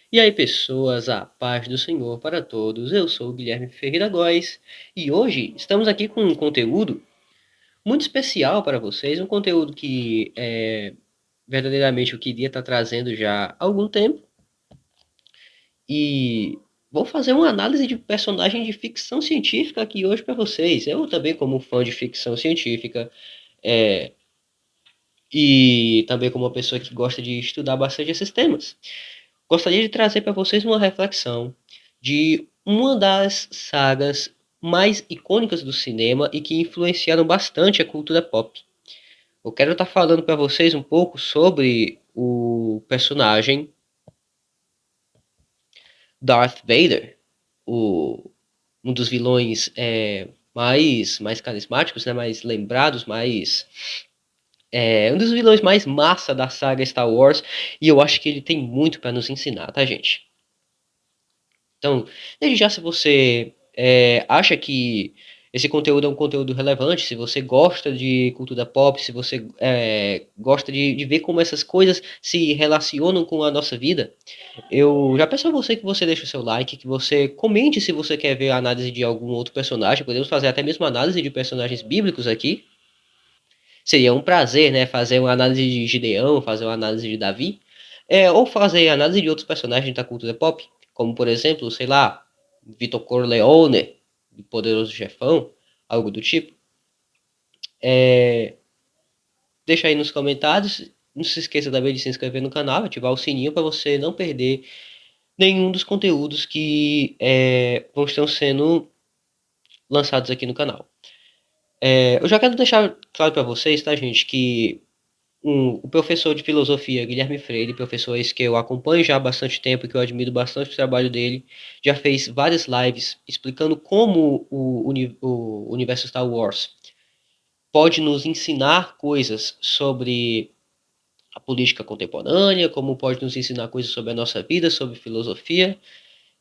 E aí, pessoas, a paz do Senhor para todos. Eu sou o Guilherme Ferreira Góes e hoje estamos aqui com um conteúdo muito especial para vocês, um conteúdo que verdadeiramente eu queria estar trazendo já há algum tempo e vou fazer uma análise de personagem de ficção científica aqui hoje para vocês. Eu também, como fã de ficção científica, é, e também como uma pessoa que gosta de estudar bastante esses temas. Gostaria de trazer para vocês uma reflexão de uma das sagas mais icônicas do cinema e que influenciaram bastante a cultura pop. Eu quero estar falando para vocês um pouco sobre o personagem Darth Vader, um dos vilões mais carismáticos, né, mais lembrados, um dos vilões mais massa da saga Star Wars, e eu acho que ele tem muito para nos ensinar, tá, gente? Então, desde já, se você acha que esse conteúdo é um conteúdo relevante, se você gosta de cultura pop, se você gosta de ver como essas coisas se relacionam com a nossa vida, eu já peço a você que você deixe o seu like, que você comente se você quer ver a análise de algum outro personagem. Podemos fazer até mesmo análise de personagens bíblicos aqui. Seria um prazer, né, fazer uma análise de Gideão, fazer uma análise de Davi, ou fazer análise de outros personagens da cultura pop, como por exemplo, sei lá, Vitor Corleone, Poderoso Chefão, algo do tipo. Deixa aí nos comentários. Não se esqueça também de se inscrever no canal, ativar o sininho para você não perder nenhum dos conteúdos que vão estar sendo lançados aqui no canal. Eu já quero deixar claro para vocês, tá, gente, que o professor de filosofia Guilherme Freire, professor esse que eu acompanho já há bastante tempo e que eu admiro bastante o trabalho dele, já fez várias lives explicando como o universo Star Wars pode nos ensinar coisas sobre a política contemporânea, como pode nos ensinar coisas sobre a nossa vida, sobre filosofia.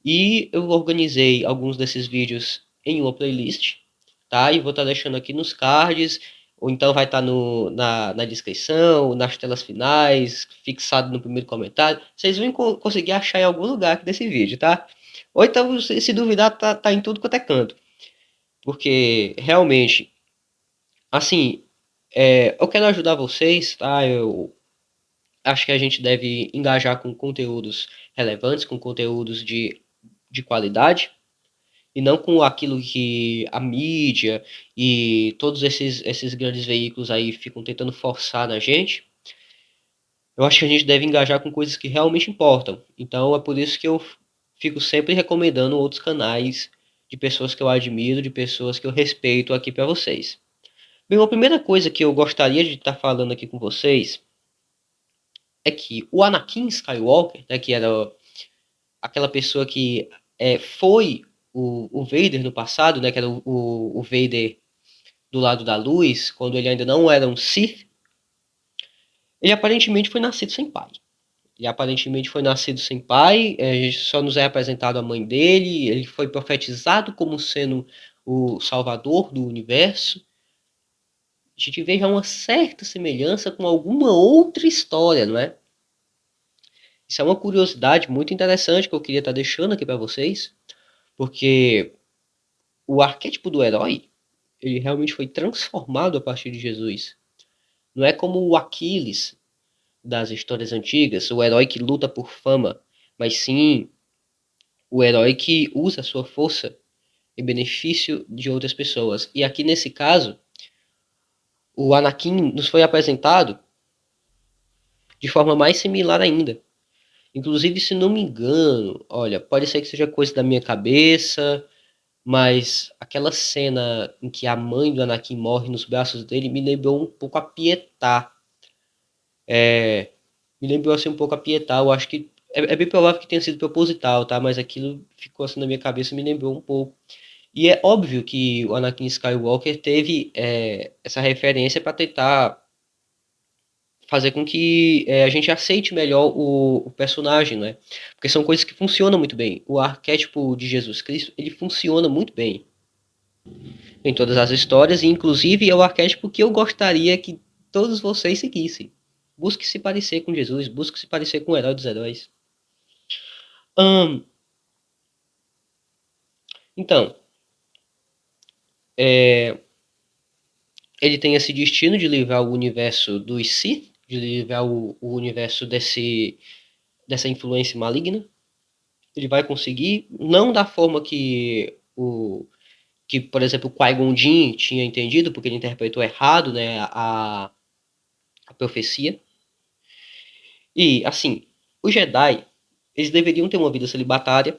E eu organizei alguns desses vídeos em uma playlist, tá? E vou estar deixando aqui nos cards, ou então vai estar na descrição, nas telas finais, fixado no primeiro comentário. Vocês vão conseguir achar em algum lugar aqui desse vídeo, tá? Ou então, se duvidar, tá em tudo quanto é canto. Porque, realmente, assim, eu quero ajudar vocês, tá? Eu acho que a gente deve engajar com conteúdos relevantes, com conteúdos de qualidade, e não com aquilo que a mídia e todos esses grandes veículos aí ficam tentando forçar na gente. Eu acho que a gente deve engajar com coisas que realmente importam. Então é por isso que eu fico sempre recomendando outros canais de pessoas que eu admiro, de pessoas que eu respeito aqui para vocês. Bem, a primeira coisa que eu gostaria de estar falando aqui com vocês é que o Anakin Skywalker, né, que era aquela pessoa que foi o Vader no passado, né, que era o Vader do lado da luz, quando ele ainda não era um Sith, ele aparentemente foi nascido sem pai. Ele aparentemente foi nascido sem pai, só nos é apresentado a mãe dele, ele foi profetizado como sendo o salvador do universo. A gente vê já uma certa semelhança com alguma outra história, não é? Isso é uma curiosidade muito interessante que eu queria estar deixando aqui para vocês, porque o arquétipo do herói, ele realmente foi transformado a partir de Jesus. Não é como o Aquiles das histórias antigas, o herói que luta por fama, mas sim o herói que usa a sua força em benefício de outras pessoas. E aqui nesse caso, o Anakin nos foi apresentado de forma mais similar ainda. Inclusive, se não me engano, olha, pode ser que seja coisa da minha cabeça, mas aquela cena em que a mãe do Anakin morre nos braços dele me lembrou um pouco a Pietá. Me lembrou assim um pouco a Pietá. Eu acho que é bem provável que tenha sido proposital, tá? Mas aquilo ficou assim na minha cabeça e me lembrou um pouco. E é óbvio que o Anakin Skywalker teve essa referência para tentar fazer com que a gente aceite melhor o personagem, né? Porque são coisas que funcionam muito bem. O arquétipo de Jesus Cristo, ele funciona muito bem em todas as histórias, e inclusive é o arquétipo que eu gostaria que todos vocês seguissem. Busque se parecer com Jesus, busque se parecer com o herói dos heróis. Ahn, então, é, ele tem esse destino de livrar o universo dos Sith, de livrar o universo dessa influência maligna. Ele vai conseguir, não da forma que por exemplo, o Qui-Gon Jinn tinha entendido, porque ele interpretou errado, né, a profecia. E, assim, os Jedi, eles deveriam ter uma vida celibatária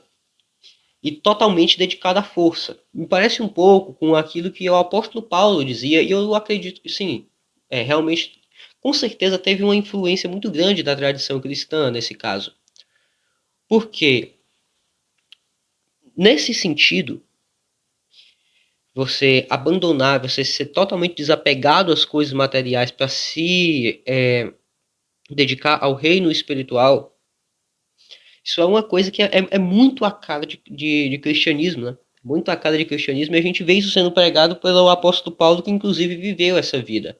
e totalmente dedicada à força. Me parece um pouco com aquilo que o apóstolo Paulo dizia, e eu acredito que sim, realmente, com certeza teve uma influência muito grande da tradição cristã nesse caso. Porque, nesse sentido, você abandonar, você ser totalmente desapegado às coisas materiais para se dedicar ao reino espiritual, isso é uma coisa que é muito a cara de cristianismo, né? Muito a cara de cristianismo, e a gente vê isso sendo pregado pelo apóstolo Paulo, que inclusive viveu essa vida.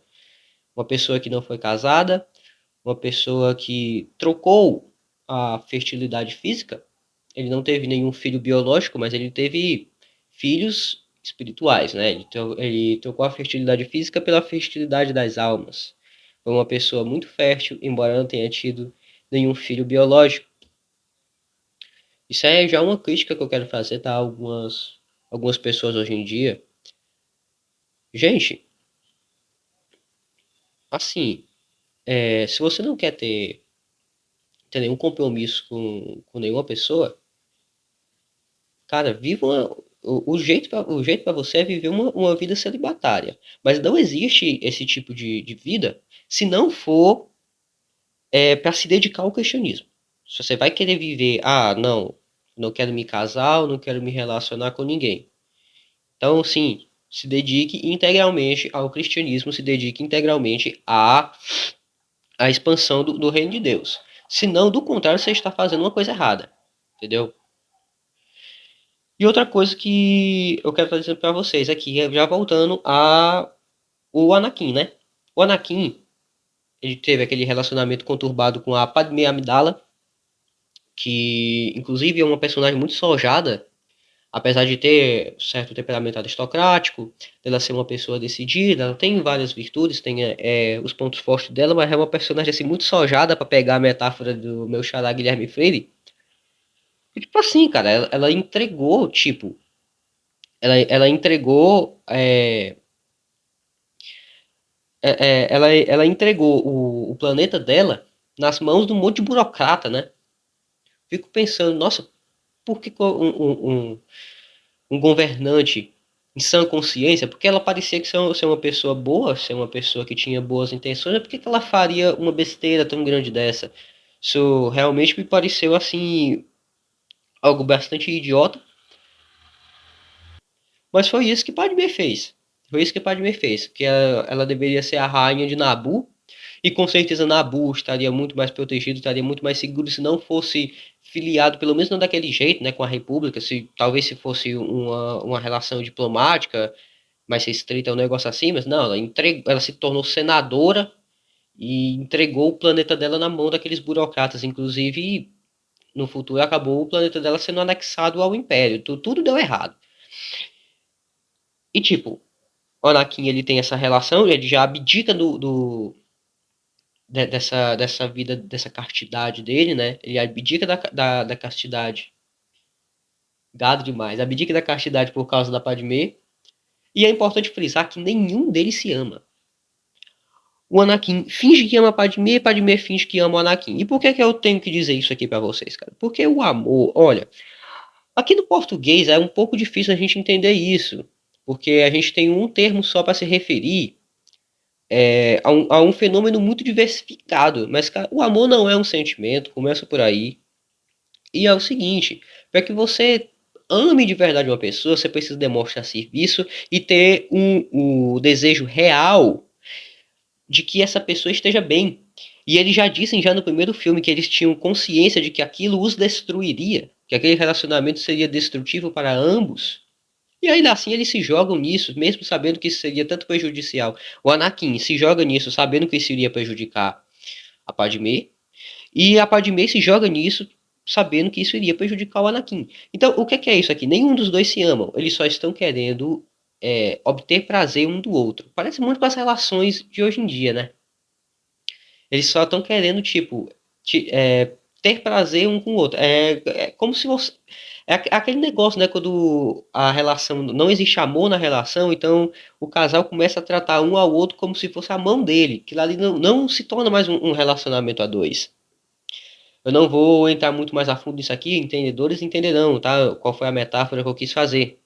Uma pessoa que não foi casada, uma pessoa que trocou a fertilidade física. Ele não teve nenhum filho biológico, mas ele teve filhos espirituais, né? Ele trocou a fertilidade física pela fertilidade das almas. Foi uma pessoa muito fértil, embora não tenha tido nenhum filho biológico. Isso é já uma crítica que eu quero fazer, tá? Algumas pessoas hoje em dia. Gente, assim, se você não quer ter nenhum compromisso com nenhuma pessoa, cara, viva o jeito para você é viver uma vida celibatária. Mas não existe esse tipo de vida se não for para se dedicar ao cristianismo. Se você vai querer viver, não, não quero me casar, eu não quero me relacionar com ninguém. Então, sim, se dedique integralmente ao cristianismo, se dedique integralmente à expansão do reino de Deus. Se não, do contrário, você está fazendo uma coisa errada. Entendeu? E outra coisa que eu quero dizer para vocês aqui, já voltando a o Anakin, né? O Anakin, ele teve aquele relacionamento conturbado com a Padmé Amidala, que inclusive é uma personagem muito sojada, apesar de ter certo temperamento aristocrático, dela ser uma pessoa decidida, ela tem várias virtudes, tem os pontos fortes dela, mas é uma personagem assim muito sojada, para pegar a metáfora do meu xará Guilherme Freire. E, tipo assim, cara, ela entregou, tipo, ela entregou ela entregou o planeta dela nas mãos de um monte de burocrata, né? Fico pensando, nossa, por que um governante em sã consciência, porque ela parecia que ser uma pessoa boa, ser uma pessoa que tinha boas intenções, por que ela faria uma besteira tão grande dessa? Isso realmente me pareceu, assim, algo bastante idiota, mas foi isso que Padmé fez. Foi isso que Padmé fez, que ela deveria ser a rainha de Nabu, e com certeza Nabu estaria muito mais protegido, estaria muito mais seguro se não fosse filiado, pelo menos não daquele jeito, né, com a República, se talvez se fosse uma relação diplomática mais restrita, um negócio assim, mas não, ela se tornou senadora e entregou o planeta dela na mão daqueles burocratas, inclusive no futuro acabou o planeta dela sendo anexado ao Império, tudo deu errado. E tipo, o Anakin ele tem essa relação, ele já abdica dessa vida, dessa castidade dele, né? Ele abdica da castidade. Gado demais. Abdica da castidade por causa da Padmé. E é importante frisar que nenhum deles se ama. O Anakin finge que ama a Padmé e Padmé finge que ama o Anakin. E por que eu tenho que dizer isso aqui pra vocês, cara? Porque o amor, olha, aqui no português é um pouco difícil a gente entender isso. Porque a gente tem um termo só para se referir a um fenômeno muito diversificado. Mas, cara, o amor não é um sentimento, começa por aí. E é o seguinte, para que você ame de verdade uma pessoa, você precisa demonstrar serviço e ter o desejo real de que essa pessoa esteja bem. E eles já dizem já no primeiro filme que eles tinham consciência de que aquilo os destruiria, que aquele relacionamento seria destrutivo para ambos. E ainda assim eles se jogam nisso, mesmo sabendo que isso seria tanto prejudicial. O Anakin se joga nisso, sabendo que isso iria prejudicar a Padmé, e a Padmé se joga nisso, sabendo que isso iria prejudicar o Anakin. Então, o que é isso aqui? Nenhum dos dois se amam, eles só estão querendo obter prazer um do outro. Parece muito com as relações de hoje em dia, né? Eles só estão querendo, tipo, ter prazer um com o outro. É como se você. Aquele negócio, né? Quando a relação. Não existe amor na relação, então o casal começa a tratar um ao outro como se fosse a mão dele. Que lá ali não se torna mais um relacionamento a dois. Eu não vou entrar muito mais a fundo nisso aqui, entendedores entenderão, tá? Qual foi a metáfora que eu quis fazer.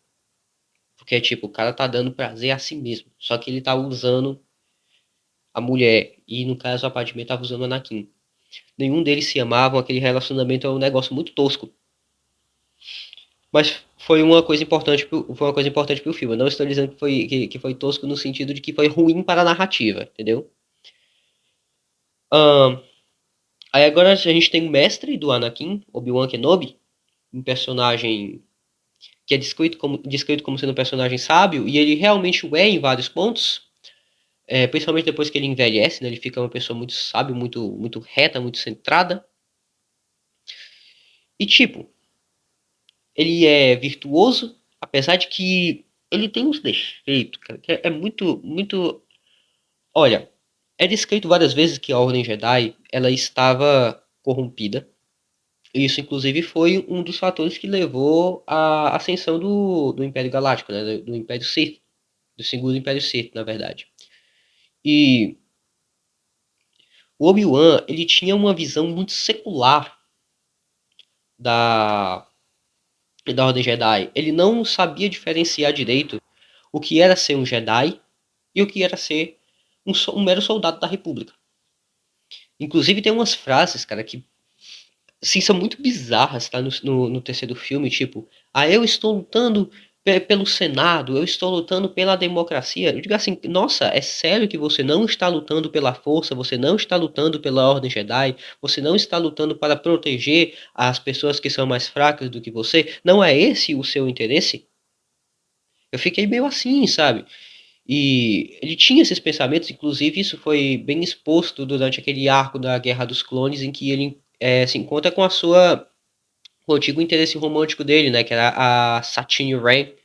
Porque, tipo, o cara tá dando prazer a si mesmo. Só que ele tá usando a mulher. E, no caso, a Padmé tava usando o Anakin. Nenhum deles se amavam, aquele relacionamento é um negócio muito tosco. Mas foi uma coisa importante pro filme. Eu não estou dizendo que foi tosco no sentido de que foi ruim para a narrativa, entendeu? Ahn, Aí agora a gente tem o mestre do Anakin, Obi-Wan Kenobi, um personagem que é descrito como sendo um personagem sábio, e ele realmente o é em vários pontos, principalmente depois que ele envelhece, né, ele fica uma pessoa muito sábia, muito reta, muito centrada. E tipo, ele é virtuoso, apesar de que ele tem uns defeitos, cara, que é muito. Olha, é descrito várias vezes que a Ordem Jedi ela estava corrompida. Isso, inclusive, foi um dos fatores que levou à ascensão do Império Galáctico, né? Do Império Sith, do segundo Império Sith, na verdade. E o Obi-Wan, ele tinha uma visão muito secular da, da Ordem Jedi. Ele não sabia diferenciar direito o que era ser um Jedi e o que era ser um mero soldado da República. Inclusive, tem umas frases, cara, que sim, são muito bizarras, tá? No terceiro filme, tipo, eu estou lutando pelo Senado, eu estou lutando pela democracia. Eu digo assim, nossa, é sério que você não está lutando pela força, você não está lutando pela Ordem Jedi, você não está lutando para proteger as pessoas que são mais fracas do que você? Não é esse o seu interesse? Eu fiquei meio assim, sabe? E ele tinha esses pensamentos, inclusive isso foi bem exposto durante aquele arco da Guerra dos Clones, em que ele se encontra com o antigo interesse romântico dele, né, que era a Satine Ray.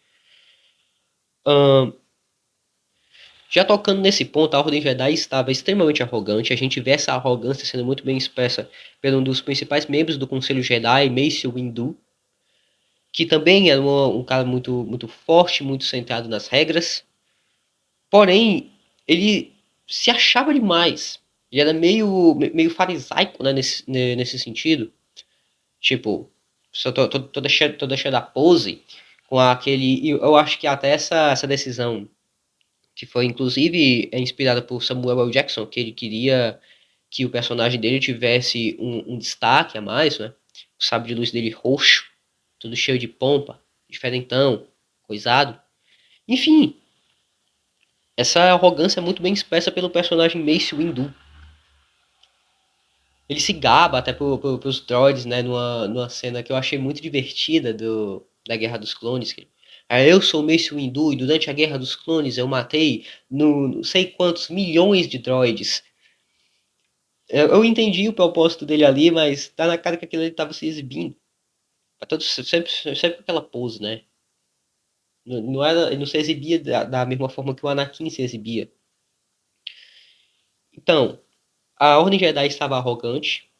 Ahn, já tocando nesse ponto, a Ordem Jedi estava extremamente arrogante. A gente vê essa arrogância sendo muito bem expressa por um dos principais membros do Conselho Jedi, Mace Windu, que também era um cara muito forte, muito centrado nas regras. Porém, ele se achava demais. Ele era meio farisaico, né, nesse sentido. Tipo, só tô deixando a pose com aquele. E eu acho que até essa decisão, que foi inclusive inspirada por Samuel L. Jackson, que ele queria que o personagem dele tivesse um destaque a mais, né? O sabre de luz dele roxo, tudo cheio de pompa, diferentão, coisado. Enfim, essa arrogância é muito bem expressa pelo personagem Mace Windu. Ele se gaba até pros droids, né? Numa cena que eu achei muito divertida da Guerra dos Clones. Eu sou o Mace Windu e durante a Guerra dos Clones eu matei não sei quantos milhões de droids. Eu entendi o propósito dele ali, mas tá na cara que aquilo ele tava se exibindo. Sempre com aquela pose, né? Ele não se exibia da mesma forma que o Anakin se exibia. Então, a Ordem Jedi estava arrogante.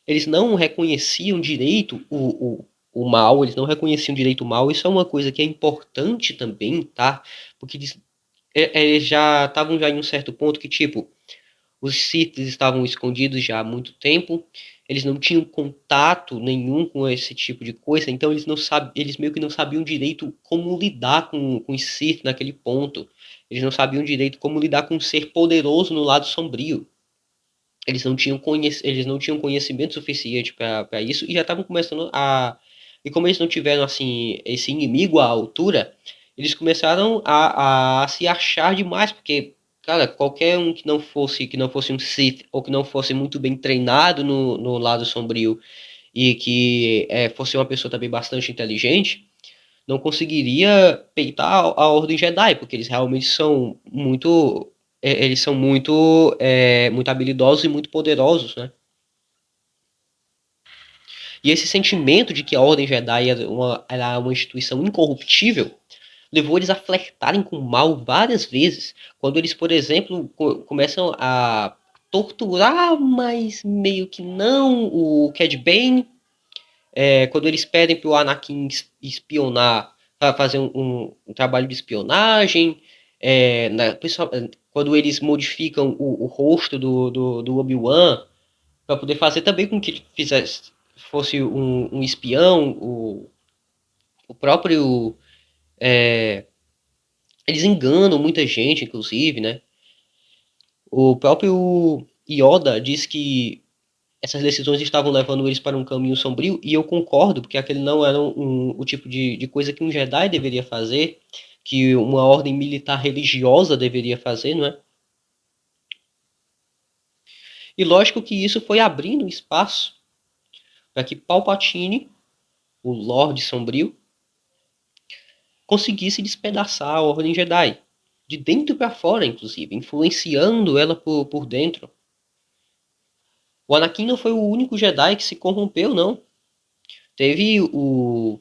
Eles não reconheciam direito o mal, eles não reconheciam direito o mal. Isso é uma coisa que é importante também, tá? Porque eles já estavam já em um certo ponto que, tipo, os Sith estavam escondidos já há muito tempo, eles não tinham contato nenhum com esse tipo de coisa, então eles meio que não sabiam direito como lidar com os Sith naquele ponto. Eles não sabiam direito como lidar com um ser poderoso no lado sombrio. Eles não tinham conhecimento suficiente para isso e já estavam começando a. E como eles não tiveram assim esse inimigo à altura, eles começaram a se achar demais, porque, cara, qualquer um que não fosse um Sith ou que não fosse muito bem treinado no lado sombrio e que fosse uma pessoa também bastante inteligente, não conseguiria peitar a Ordem Jedi, porque eles realmente são eles são muito habilidosos e muito poderosos, né? E esse sentimento de que a Ordem Jedi era uma instituição incorruptível levou eles a flertarem com o mal várias vezes. Quando eles, por exemplo, começam a torturar, mas meio que não, o Cad Bane. Quando eles pedem para o Anakin espionar, para fazer um trabalho de espionagem. Quando eles modificam o rosto do Obi-Wan para poder fazer também com que ele fosse um espião, o próprio. Eles enganam muita gente, inclusive, né? O próprio Yoda diz que essas decisões estavam levando eles para um caminho sombrio, e eu concordo, porque aquele não era o tipo de coisa que um Jedi deveria fazer, que uma ordem militar religiosa deveria fazer, não é? E lógico que isso foi abrindo espaço para que Palpatine, o Lorde Sombrio, conseguisse despedaçar a Ordem Jedi. De dentro para fora, inclusive, influenciando ela por dentro. O Anakin não foi o único Jedi que se corrompeu, não. Teve o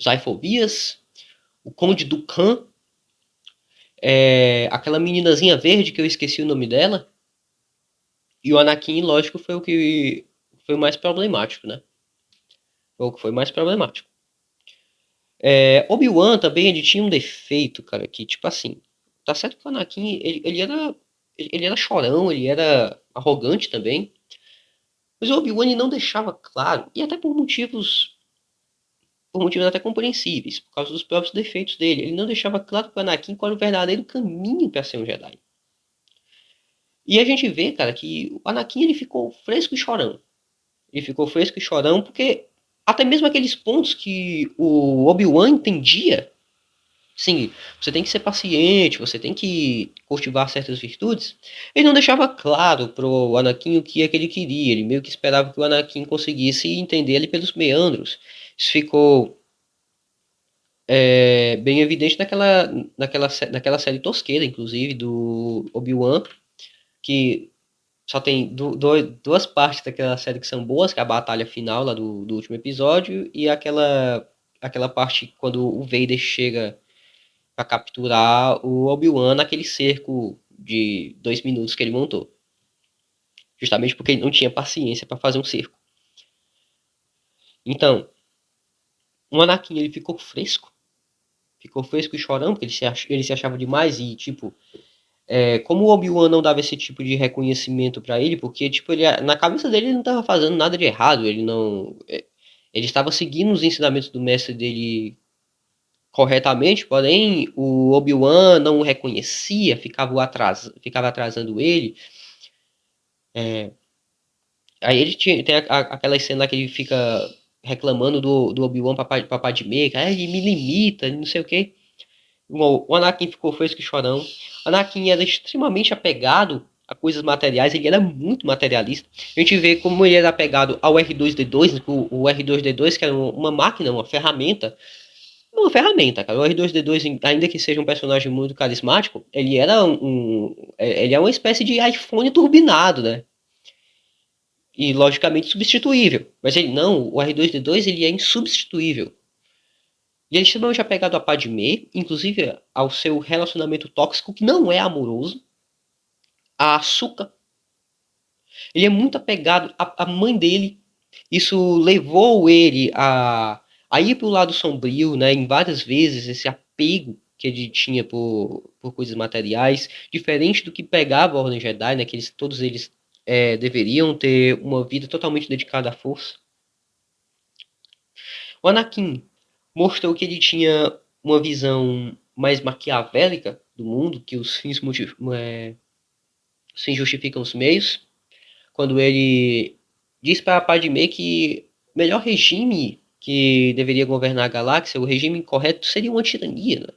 Zaifobias, o Conde Dooku, aquela meninazinha verde que eu esqueci o nome dela. E o Anakin, lógico, foi o que foi o mais problemático, né? Foi o que foi mais problemático. Obi-Wan também, ele tinha um defeito, cara, que tipo assim, tá certo que o Anakin, ele era chorão, ele era arrogante também, mas o Obi-Wan não deixava claro, e até por motivos até compreensíveis, por causa dos próprios defeitos dele, ele não deixava claro para o Anakin qual era o verdadeiro caminho para ser um Jedi. E a gente vê, cara, que o Anakin ele ficou fresco e chorão. Ele ficou fresco e chorão porque até mesmo aqueles pontos que o Obi-Wan entendia, sim, você tem que ser paciente, você tem que cultivar certas virtudes, ele não deixava claro pro Anakin o que é que ele queria, ele meio que esperava que o Anakin conseguisse entender ele pelos meandros. Isso ficou bem evidente naquela série tosqueira, inclusive, do Obi-Wan, que só tem duas partes daquela série que são boas, que é a batalha final lá do último episódio, e aquela parte quando o Vader chega para capturar o Obi-Wan naquele cerco de 2 minutos que ele montou. Justamente porque ele não tinha paciência para fazer um cerco. Então, o Anakin ele ficou fresco. Ficou fresco e chorando, porque ele se achava demais e, tipo, como o Obi-Wan não dava esse tipo de reconhecimento para ele, porque, tipo, na cabeça dele ele não estava fazendo nada de errado, ele não. Ele estava seguindo os ensinamentos do mestre dele corretamente, porém o Obi-Wan não o reconhecia, ficava atrasando ele. Aí ele tem aquela cena que ele fica reclamando do Obi-Wan pra Padmé, que ele me limita, não sei o que. O Anakin ficou fresco e chorão. Anakin era extremamente apegado a coisas materiais, ele era muito materialista. A gente vê como ele era apegado ao R2-D2, o R2-D2 que era uma máquina, uma ferramenta. Uma ferramenta, cara. O R2-D2, ainda que seja um personagem muito carismático, ele é uma espécie de iPhone turbinado, né? E logicamente substituível. Mas ele não, o R2-D2 ele é insubstituível. E ele é extremamente apegado a Padmé, inclusive ao seu relacionamento tóxico, que não é amoroso, a Asuka. Ele é muito apegado à mãe dele. Isso levou ele a ir para o lado sombrio, né? Em várias vezes, esse apego que ele tinha por coisas materiais, diferente do que pegava a Ordem Jedi, né? Que todos eles deveriam ter uma vida totalmente dedicada à força. O Anakin mostrou que ele tinha uma visão mais maquiavélica do mundo, que os fins justificam os meios, quando ele diz para Padmé que o melhor regime que deveria governar a galáxia, o regime correto, seria uma tirania. Né?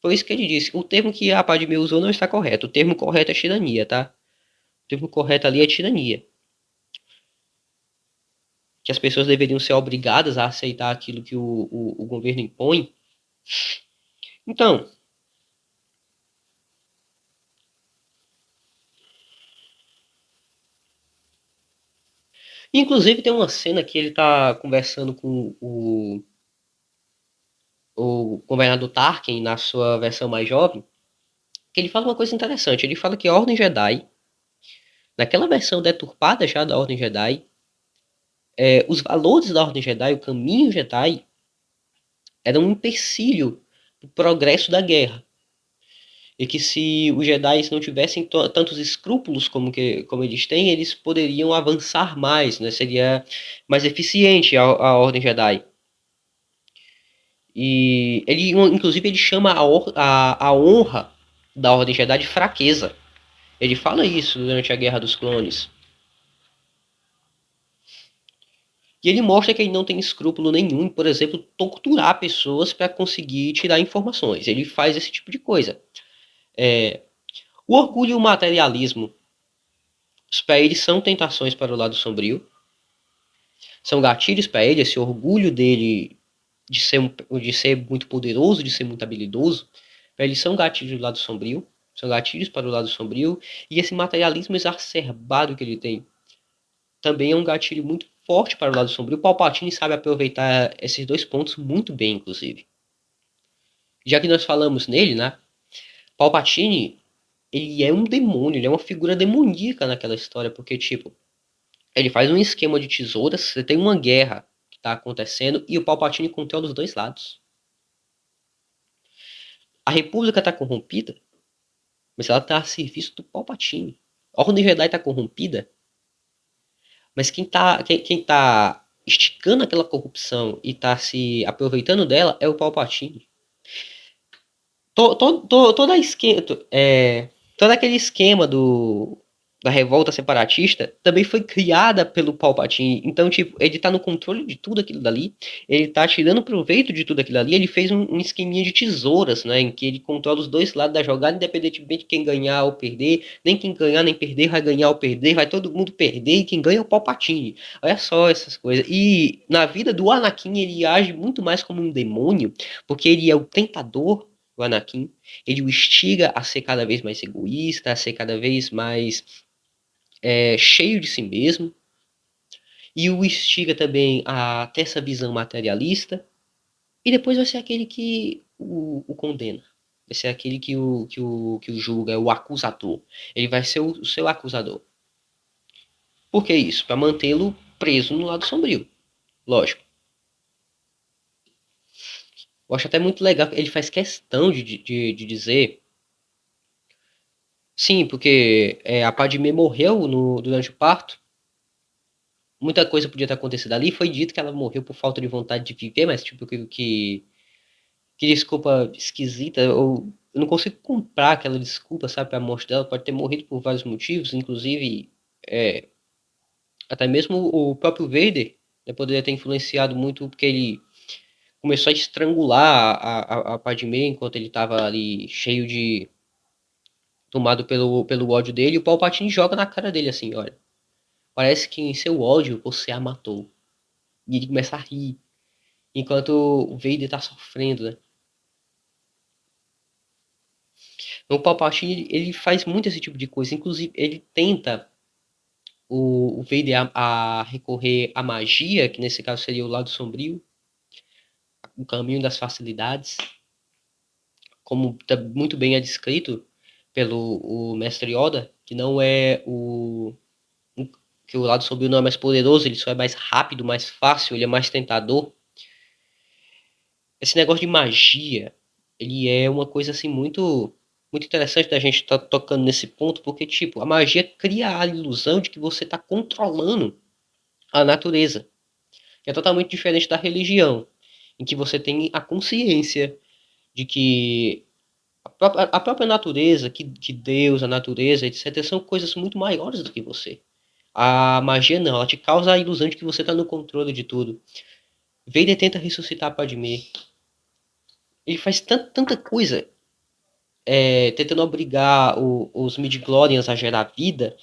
Foi isso que ele disse. O termo que a Padmé usou não está correto. O termo correto é tirania, tá? O termo correto ali é tirania. Que as pessoas deveriam ser obrigadas a aceitar aquilo que o governo impõe. Então, Inclusive tem uma cena que ele tá conversando com o governador Tarkin na sua versão mais jovem, que ele fala uma coisa interessante. Ele fala que a Ordem Jedi, naquela versão deturpada já da Ordem Jedi, os valores da Ordem Jedi, o caminho Jedi, eram um empecilho para o progresso da guerra. E que se os Jedi não tivessem tantos escrúpulos como eles têm, eles poderiam avançar mais, né? Seria mais eficiente a Ordem Jedi. E ele, inclusive, ele chama a honra da Ordem Jedi de fraqueza. Ele fala isso durante a Guerra dos Clones. E ele mostra que ele não tem escrúpulo nenhum em, por exemplo, torturar pessoas para conseguir tirar informações. Ele faz esse tipo de coisa. O orgulho e o materialismo, para ele, são tentações para o lado sombrio. São gatilhos para ele, esse orgulho dele de ser muito poderoso, de ser muito habilidoso. Para ele, são gatilhos do lado sombrio. São gatilhos para o lado sombrio. E esse materialismo exacerbado que ele tem também é um gatilho muito forte para o lado sombrio. O Palpatine sabe aproveitar esses dois pontos muito bem, inclusive. Já que nós falamos nele, né? Palpatine, ele é um demônio, ele é uma figura demoníaca naquela história, porque, tipo, ele faz um esquema de tesouras, você tem uma guerra que está acontecendo e o Palpatine controla os dois lados. A República está corrompida, mas ela está a serviço do Palpatine. A Ordem Jedi está corrompida, mas quem tá esticando aquela corrupção e tá se aproveitando dela é o Palpatine. Todo aquele esquema da revolta separatista também foi criada pelo Palpatine. Então, tipo, ele tá no controle de tudo aquilo dali, ele tá tirando proveito de tudo aquilo ali, ele fez um esqueminha de tesouras, né, em que ele controla os dois lados da jogada, independentemente de quem ganhar ou perder, nem quem ganhar nem perder vai ganhar ou perder, vai todo mundo perder, e quem ganha é o Palpatine. Olha só essas coisas. E na vida do Anakin, ele age muito mais como um demônio, porque ele é o tentador, o Anakin, ele o instiga a ser cada vez mais egoísta, a ser cada vez mais cheio de si mesmo, e o instiga também a ter essa visão materialista, e depois vai ser aquele que o condena. Vai ser aquele que o julga, o acusador. Ele vai ser o seu acusador. Por que isso? Para mantê-lo preso no lado sombrio. Lógico. Eu acho até muito legal. Ele faz questão de dizer. Sim, porque a Padmé morreu durante o parto. Muita coisa podia ter acontecido ali. Foi dito que ela morreu por falta de vontade de viver, mas tipo, que desculpa esquisita. Eu não consigo comprar aquela desculpa, sabe, pra morte dela. Pode ter morrido por vários motivos, inclusive até mesmo o próprio Vader, né, poderia ter influenciado muito, porque ele começou a estrangular a Padmé enquanto ele estava ali cheio de tomado pelo ódio dele. E o Palpatine joga na cara dele assim, olha, parece que em seu ódio você a matou. E ele começa a rir, enquanto o Vader tá sofrendo, né? Então, o Palpatine, ele faz muito esse tipo de coisa. Inclusive, ele tenta o Vader a recorrer à magia, que nesse caso seria o lado sombrio, o caminho das facilidades, como muito bem é descrito pelo o Mestre Yoda, que não é que o lado sombrio não é mais poderoso, ele só é mais rápido, mais fácil, ele é mais tentador. Esse negócio de magia, ele é uma coisa assim muito interessante da gente estar tocando nesse ponto, porque tipo, a magia cria a ilusão de que você está controlando a natureza, que é totalmente diferente da religião, em que você tem a consciência de que a própria natureza, que Deus, a natureza, etc., são coisas muito maiores do que você. A magia não, ela te causa a ilusão de que você está no controle de tudo. Vader tenta ressuscitar Padmé. Ele faz tanta coisa tentando obrigar os midi-chlorians a gerar vida.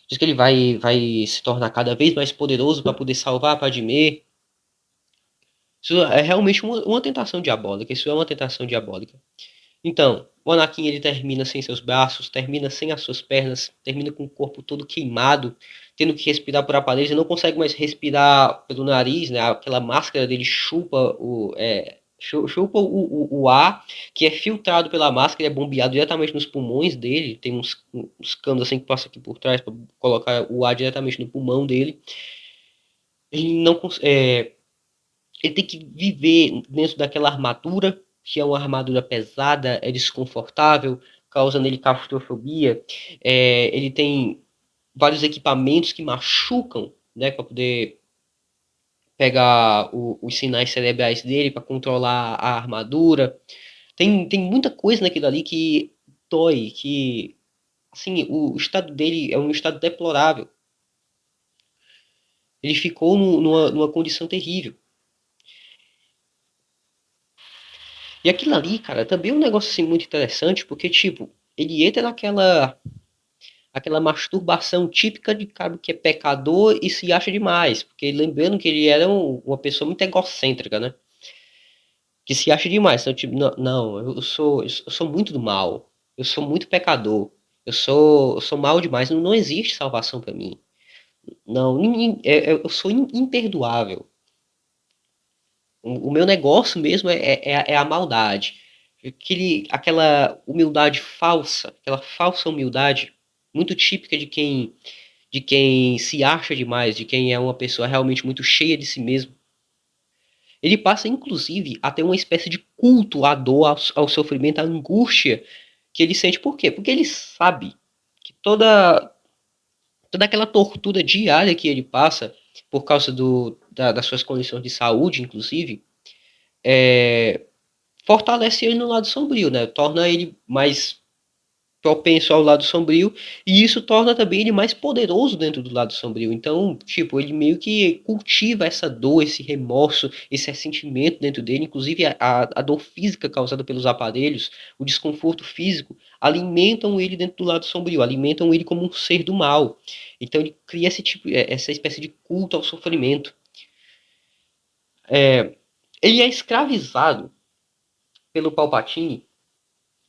Diz que ele vai se tornar cada vez mais poderoso para poder salvar a Padmé. Isso é realmente uma tentação diabólica. Isso é uma tentação diabólica. Então, o Anakin ele termina sem seus braços, termina sem as suas pernas, termina com o corpo todo queimado, tendo que respirar por aparelhos, ele não consegue mais respirar pelo nariz, né? Aquela máscara dele chupa chupa o ar que é filtrado pela máscara, ele é bombeado diretamente nos pulmões dele, tem uns canos assim que passam aqui por trás para colocar o ar diretamente no pulmão dele. Ele não ele tem que viver dentro daquela armadura, que é uma armadura pesada, é desconfortável, causa nele claustrofobia. Ele tem vários equipamentos que machucam, né, para poder pegar os sinais cerebrais dele, para controlar a armadura. Tem muita coisa naquilo ali que dói, que assim, o estado dele é um estado deplorável. Ele ficou numa condição terrível. E aquilo ali, cara, também é um negócio assim muito interessante, porque, tipo, ele entra aquela masturbação típica de cara que é pecador e se acha demais. Porque lembrando que ele era uma pessoa muito egocêntrica, né? Que se acha demais. Então, tipo, não, eu sou muito do mal. Eu sou muito pecador. Eu sou mal demais. Não existe salvação pra mim. Não, eu sou imperdoável. O meu negócio mesmo é a maldade. Aquela humildade falsa, aquela falsa humildade, muito típica de quem se acha demais, de quem é uma pessoa realmente muito cheia de si mesmo. Ele passa, inclusive, a ter uma espécie de culto à dor, ao sofrimento, à angústia que ele sente. Por quê? Porque ele sabe que toda aquela tortura diária que ele passa, por causa das suas condições de saúde, inclusive, fortalece ele no lado sombrio, né? Torna ele mais propenso ao lado sombrio, e isso torna também ele mais poderoso dentro do lado sombrio. Então, tipo, ele meio que cultiva essa dor, esse remorso, esse ressentimento dentro dele, inclusive a dor física causada pelos aparelhos, o desconforto físico, alimentam ele dentro do lado sombrio, alimentam ele como um ser do mal. Então ele cria essa espécie de culto ao sofrimento. Ele é escravizado pelo Palpatine,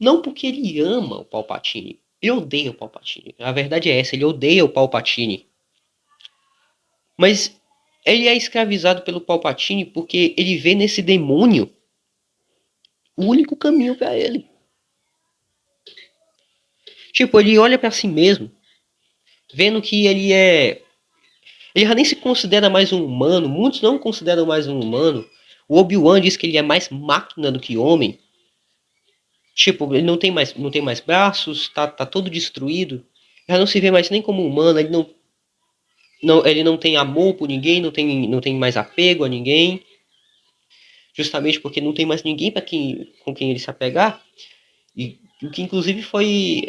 não porque ele ama o Palpatine. Ele odeia o Palpatine. A verdade é essa, ele odeia o Palpatine. Mas ele é escravizado pelo Palpatine porque ele vê nesse demônio o único caminho para ele. Tipo, ele olha para si mesmo, vendo que ele é. Ele já nem se considera mais um humano. Muitos não consideram mais um humano. O Obi-Wan diz que ele é mais máquina do que homem. Tipo, ele não tem mais braços, tá todo destruído. Já não se vê mais nem como humano, ele não tem amor por ninguém, não tem mais apego a ninguém, justamente porque não tem mais ninguém com quem ele se apegar, e o que inclusive foi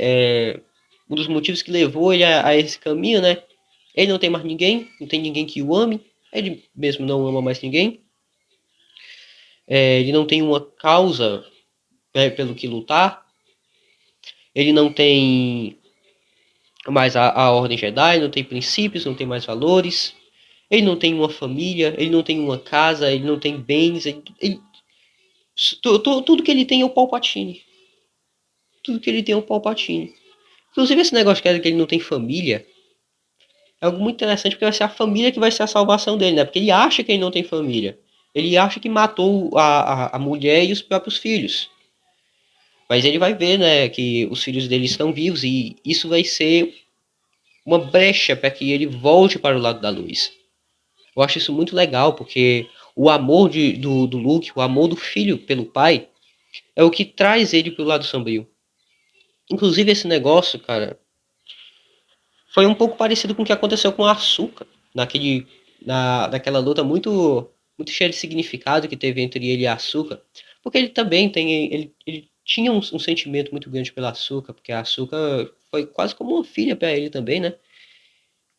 um dos motivos que levou ele a esse caminho, né? Ele não tem mais ninguém, não tem ninguém que o ame, ele mesmo não ama mais ninguém, ele não tem uma causa pelo que lutar, ele não tem mais a Ordem Jedi, não tem princípios, não tem mais valores, ele não tem uma família, ele não tem uma casa, ele não tem bens, tudo que ele tem é o Palpatine. Tudo que ele tem é o Palpatine. Inclusive esse negócio que ele não tem família é algo muito interessante porque vai ser a família que vai ser a salvação dele, né? Porque ele acha que ele não tem família. Ele acha que matou a mulher e os próprios filhos. Mas ele vai ver, né, que os filhos dele estão vivos e isso vai ser uma brecha para que ele volte para o lado da luz. Eu acho isso muito legal porque o amor do Luke, o amor do filho pelo pai, é o que traz ele pro lado sombrio. Inclusive esse negócio, cara, foi um pouco parecido com o que aconteceu com a Asuka, naquela luta muito cheia de significado que teve entre ele e a Asuka. Porque ele também ele tinha um sentimento muito grande pela Asuka, porque a Asuka foi quase como uma filha para ele também, né?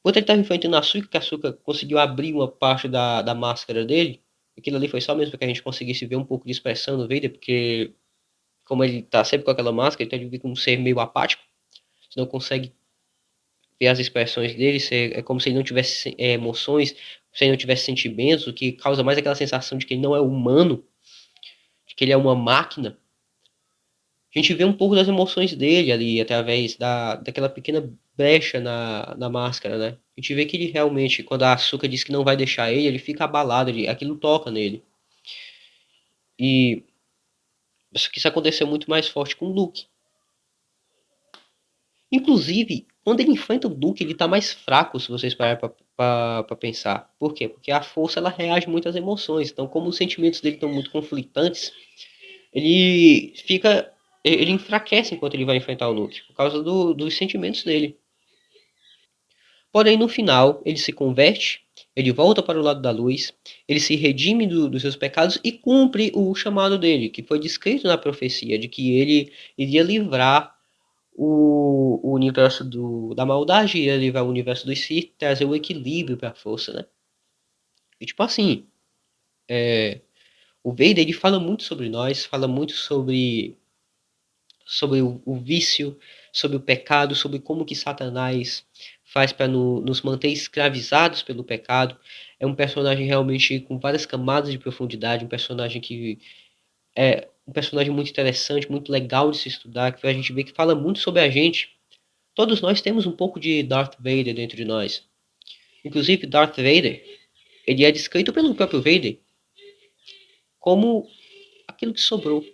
Enquanto ele estava enfrentando a Asuka, que a Asuka conseguiu abrir uma parte da máscara dele, aquilo ali foi só mesmo para que a gente conseguisse ver um pouco de expressão no Vader, porque como ele tá sempre com aquela máscara, então ele fica um ser meio apático, você não consegue ver as expressões dele, é como se ele não tivesse emoções, se ele não tivesse sentimentos, o que causa mais aquela sensação de que ele não é humano, de que ele é uma máquina. A gente vê um pouco das emoções dele ali, através daquela pequena brecha na máscara, né? A gente vê que ele realmente, quando a Asuka diz que não vai deixar ele fica abalado, aquilo toca nele. E isso aconteceu muito mais forte com o Luke. Inclusive, quando ele enfrenta o Luke, ele tá mais fraco, se vocês pararem pra pensar. Por quê? Porque a força, ela reage muito às emoções. Então, como os sentimentos dele estão muito conflitantes, ele fica... Ele enfraquece enquanto ele vai enfrentar o Luke, por causa dos sentimentos dele. Porém, no final, ele se converte, ele volta para o lado da luz, ele se redime dos seus pecados e cumpre o chamado dele, que foi descrito na profecia, de que ele iria livrar o universo da maldade, iria livrar o universo dos Sith, trazer o equilíbrio para a força, né? E tipo assim, o Vader ele fala muito sobre nós, fala muito sobre o vício, sobre o pecado, sobre como que Satanás faz para nos manter escravizados pelo pecado. É um personagem realmente com várias camadas de profundidade, um personagem que é um personagem muito interessante, muito legal de se estudar, que a gente vê que fala muito sobre a gente. Todos nós temos um pouco de Darth Vader dentro de nós. Inclusive, Darth Vader, ele é descrito pelo próprio Vader como aquilo que sobrou.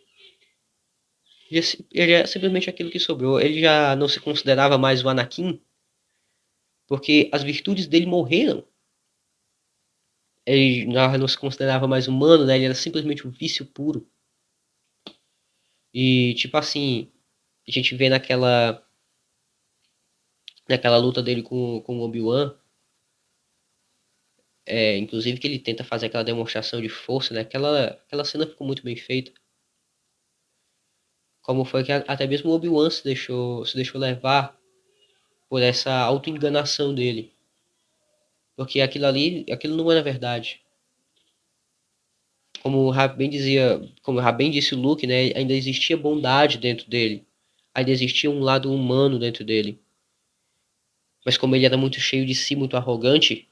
Ele é simplesmente aquilo que sobrou. Ele já não se considerava mais o Anakin, porque as virtudes dele morreram. Ele não se considerava mais humano, né? Ele era simplesmente um vício puro. E, tipo assim, a gente vê naquela luta dele com o Obi-Wan, inclusive que ele tenta fazer aquela demonstração de força, né? Aquela cena ficou muito bem feita. Como foi que até mesmo o Obi-Wan se deixou levar por essa autoenganação dele. Porque aquilo não era verdade. Como o bem disse o Luke, né, ainda existia bondade dentro dele. Ainda existia um lado humano dentro dele. Mas como ele era muito cheio de si, muito arrogante,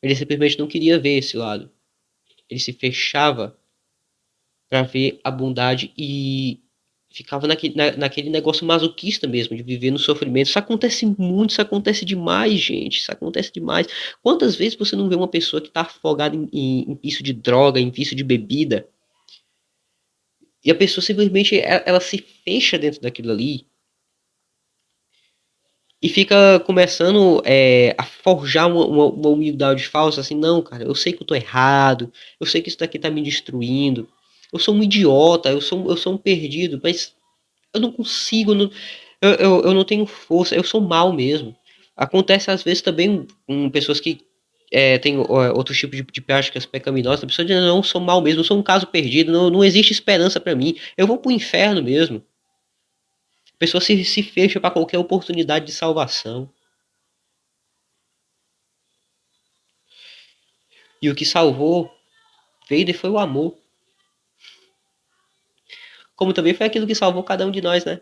ele simplesmente não queria ver esse lado. Ele se fechava para ver a bondade e ficava naquele negócio masoquista mesmo, de viver no sofrimento. Isso acontece muito, isso acontece demais, gente. Isso acontece demais. Quantas vezes você não vê uma pessoa que tá afogada em vício de droga, em vício de bebida, e a pessoa simplesmente ela se fecha dentro daquilo ali e fica começando a forjar uma humildade falsa, assim, não, cara, eu sei que eu tô errado, eu sei que isso daqui tá me destruindo, eu sou um idiota, eu sou um perdido, mas eu não consigo, eu não tenho força, eu sou mal mesmo. Acontece às vezes também com pessoas que têm outros tipos de práticas pecaminosas, a pessoa diz, não, eu sou mal mesmo, eu sou um caso perdido, não existe esperança para mim, eu vou pro inferno mesmo. A pessoa se fecha para qualquer oportunidade de salvação. E o que salvou Vader foi o amor. Como também foi aquilo que salvou cada um de nós, né?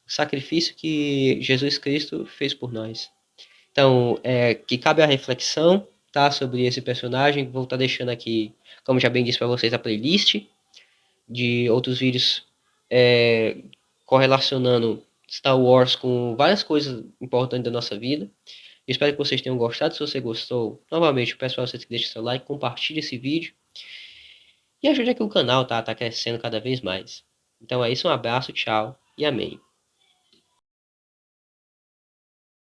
O sacrifício que Jesus Cristo fez por nós. Então, que cabe a reflexão, tá? Sobre esse personagem. Vou estar deixando aqui, como já bem disse para vocês, a playlist de outros vídeos correlacionando Star Wars com várias coisas importantes da nossa vida. Espero que vocês tenham gostado. Se você gostou, novamente, peço para vocês que deixem seu like, compartilhe esse vídeo e ajude aqui o canal, tá crescendo cada vez mais. Então é isso, um abraço, tchau e amém.